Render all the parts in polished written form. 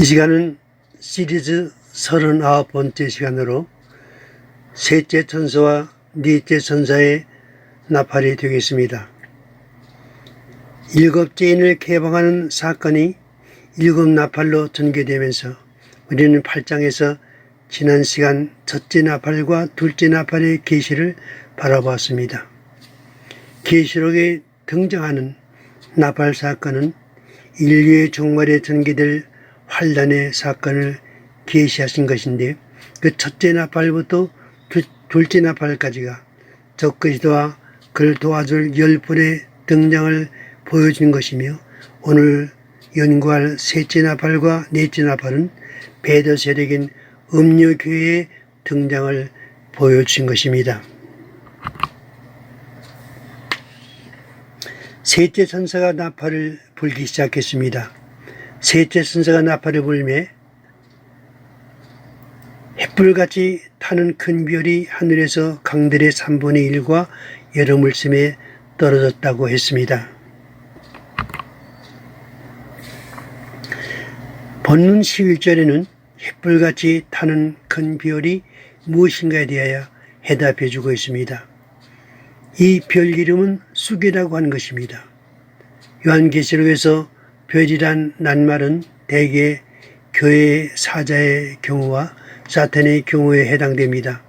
이 시간은 시리즈 39번째 시간으로 셋째 천사와 넷째 천사의 나팔이 되겠습니다. 일곱째 인을 개방하는 사건이 일곱 나팔로 전개되면서 우리는 8장에서 지난 시간 첫째 나팔과 둘째 나팔의 계시를 바라보았습니다. 계시록에 등장하는 나팔 사건은 인류의 종말에 전개될 환란의 사건을 계시하신 것인데, 그 첫째 나팔부터 둘째 나팔까지가 적그리스도와 그를 도와줄 10분의 등장을 보여준 것이며, 오늘 연구할 셋째 나팔과 넷째 나팔은 베드 세력인 음료교회의 등장을 보여주신 것입니다. 셋째 천사가 나팔을 불기 시작했습니다. 셋째 천사가 나팔을 불매 햇불같이 타는 큰 별이 하늘에서 강들의 3분의 1과 여러 물심에 떨어졌다고 했습니다. 본문 11절에는 햇불같이 타는 큰 별이 무엇인가에 대하여 해답해 주고 있습니다. 이 별 이름은 쑥이라고 하는 것입니다. 요한계시록에서 별이란 낱말은 대개 교회의 사자의 경우와 사탄의 경우에 해당됩니다.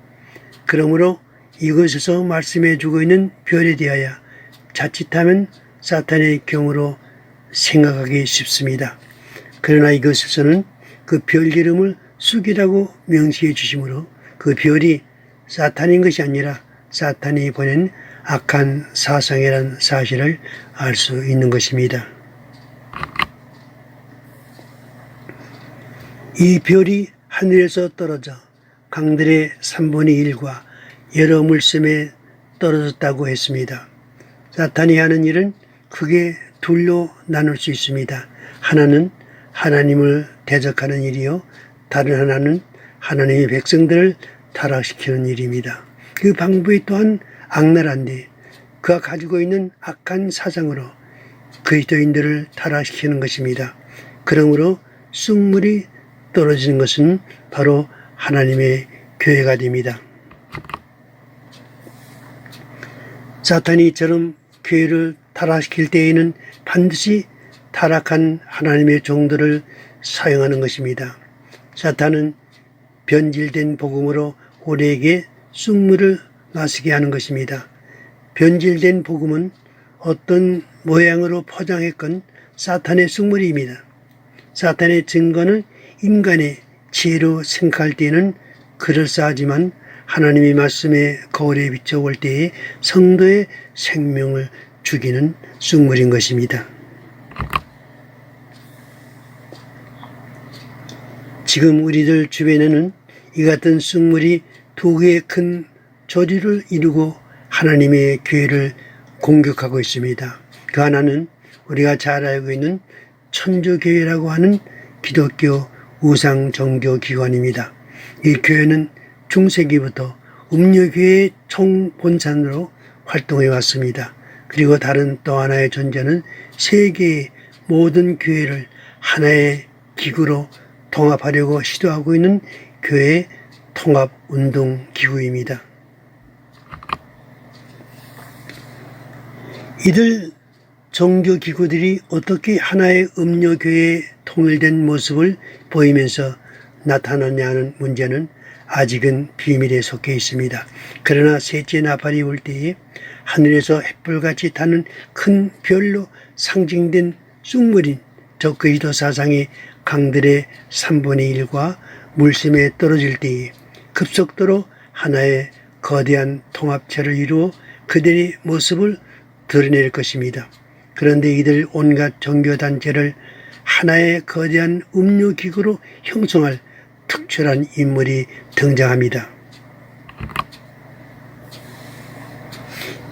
그러므로 이것에서 말씀해 주고 있는 별에 대하여 자칫하면 사탄의 경우로 생각하기 쉽습니다. 그러나 이것에서는 그 별 이름을 쑥이라고 명시해 주시므로 그 별이 사탄인 것이 아니라 사탄이 보낸 악한 사상이라는 사실을 알 수 있는 것입니다. 이 별이 하늘에서 떨어져 강들의 3분의 1과 여러 물샘에 떨어졌다고 했습니다. 사탄이 하는 일은 크게 둘로 나눌 수 있습니다. 하나는 하나님을 대적하는 일이요, 다른 하나는 하나님의 백성들을 타락시키는 일입니다. 그 방법이 또한 악랄한데 그가 가지고 있는 악한 사상으로 그리스도인들을 타락시키는 것입니다. 그러므로 쑥물이 떨어지는 것은 바로 하나님의 교회가 됩니다. 사탄이 이처럼 교회를 타락시킬 때에는 반드시 타락한 하나님의 종들을 사용하는 것입니다. 사탄은 변질된 복음으로 우리에게 쑥물을 마시게 하는 것입니다. 변질된 복음은 어떤 모양으로 포장했건 사탄의 쑥물입니다. 사탄의 증거는 인간의 지혜로 생각할 때에는 그럴싸하지만 하나님의 말씀의 거울에 비춰볼 때에 성도의 생명을 죽이는 쑥물인 것입니다. 지금 우리들 주변에는 이 같은 쑥물이 두 개의 큰 조류를 이루고 하나님의 교회를 공격하고 있습니다. 그 하나는 우리가 잘 알고 있는 천주교회라고 하는 기독교 우상 종교 기관입니다. 이 교회는 중세기부터 음료교회의 총본산으로 활동해 왔습니다. 그리고 다른 또 하나의 존재는 세계의 모든 교회를 하나의 기구로 통합하려고 시도하고 있는 교회 통합운동기구입니다. 이들 종교기구들이 어떻게 하나의 음료교회의 통일된 모습을 보이면서 나타나냐는 문제는 아직은 비밀에 속해 있습니다. 그러나 셋째 나팔이 올 때에 하늘에서 햇불같이 타는 큰 별로 상징된 쑥물인 적그리스도 사상이 강들의 3분의 1과 물샘에 떨어질 때에 급속도로 하나의 거대한 통합체를 이루어 그들의 모습을 드러낼 것입니다. 그런데 이들 온갖 종교단체를 하나의 거대한 음료기구로 형성할 특출한 인물이 등장합니다.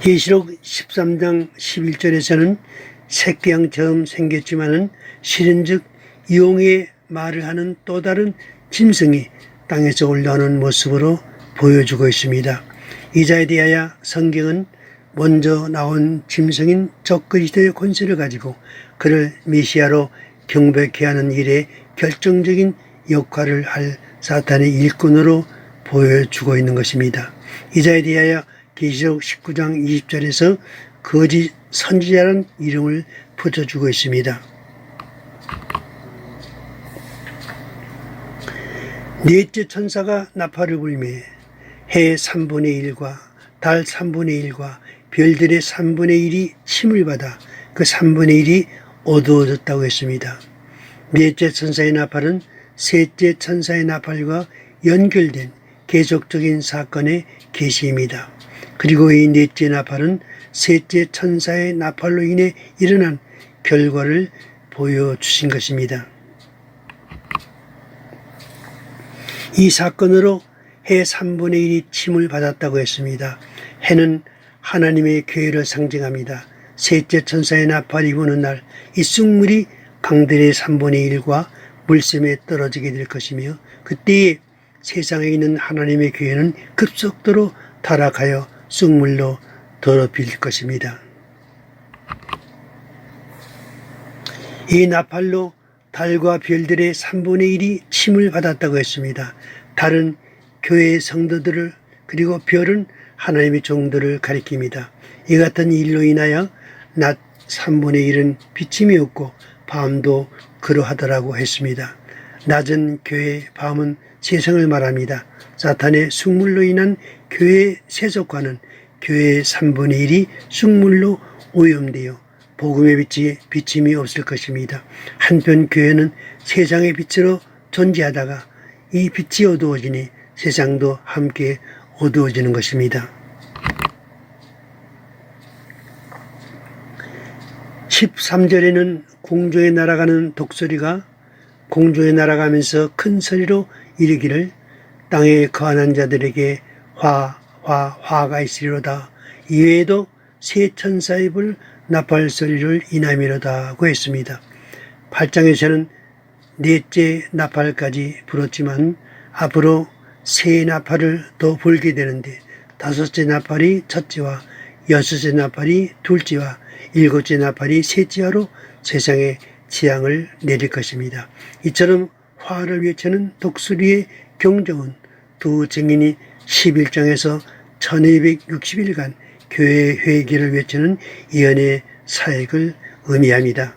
계시록 13장 11절에서는 새끼양처럼 생겼지만은 실은즉 용의 말을 하는 또 다른 짐승이 땅에서 올라오는 모습으로 보여주고 있습니다. 이 자에 대하여 성경은 먼저 나온 짐승인 적그리스도의 권세를 가지고 그를 메시아로 경배케 하는 일에 결정적인 역할을 할 사탄의 일꾼으로 보여주고 있는 것입니다. 이자에 대하여 계시록 19장 20절에서 거짓 선지자라는 이름을 붙여주고 있습니다. 넷째 천사가 나팔을 불매 해 3분의 1과 달 3분의 1과 별들의 3분의 1이 침을 받아 그 3분의 1이 어두워졌다고 했습니다. 넷째 천사의 나팔은 셋째 천사의 나팔과 연결된 계속적인 사건의 계시입니다. 그리고 이 넷째 나팔은 셋째 천사의 나팔로 인해 일어난 결과를 보여주신 것입니다. 이 사건으로 해 3분의 1이 침을 받았다고 했습니다. 해는 하나님의 교회를 상징합니다. 셋째 천사의 나팔이 부는 날 이 쑥물이 강들의 3분의 1과 물샘에 떨어지게 될 것이며 그때에 세상에 있는 하나님의 교회는 급속도로 타락하여 쑥물로 더럽힐 것입니다. 이 나팔로 달과 별들의 3분의 1이 침을 받았다고 했습니다. 달은 교회의 성도들을 그리고 별은 하나님의 종들을 가리킵니다. 이 같은 일로 인하여 낮 3분의 1은 비침이 없고 밤도 그러하더라고 했습니다. 낮은 교회, 밤은 세상을 말합니다. 사탄의 쑥물로 인한 교회의 세속화는 교회의 3분의 1이 쑥물로 오염되어 복음의 빛이 비침이 없을 것입니다. 한편 교회는 세상의 빛으로 존재하다가 이 빛이 어두워지니 세상도 함께 어두워지는 것입니다. 13절에는 공중에 날아가는 독수리가 공중에 날아가면서 큰 소리로 이르기를 땅에 거하는 자들에게 화가 있으리로다. 이외에도 세 천사의 불 나팔 소리를 인함이로다고 했습니다. 8장에서는 넷째 나팔까지 불었지만 앞으로 세 나팔을 더 불게 되는데 다섯째 나팔이 첫째와 여섯째 나팔이 둘째와 일곱째 나팔이 셋째화로 세상에 재앙을 내릴 것입니다. 이처럼 화를 외치는 독수리의 경종은 두 증인이 11장에서 1260일간 교회의 회개를 외치는 예언의 사역을 의미합니다.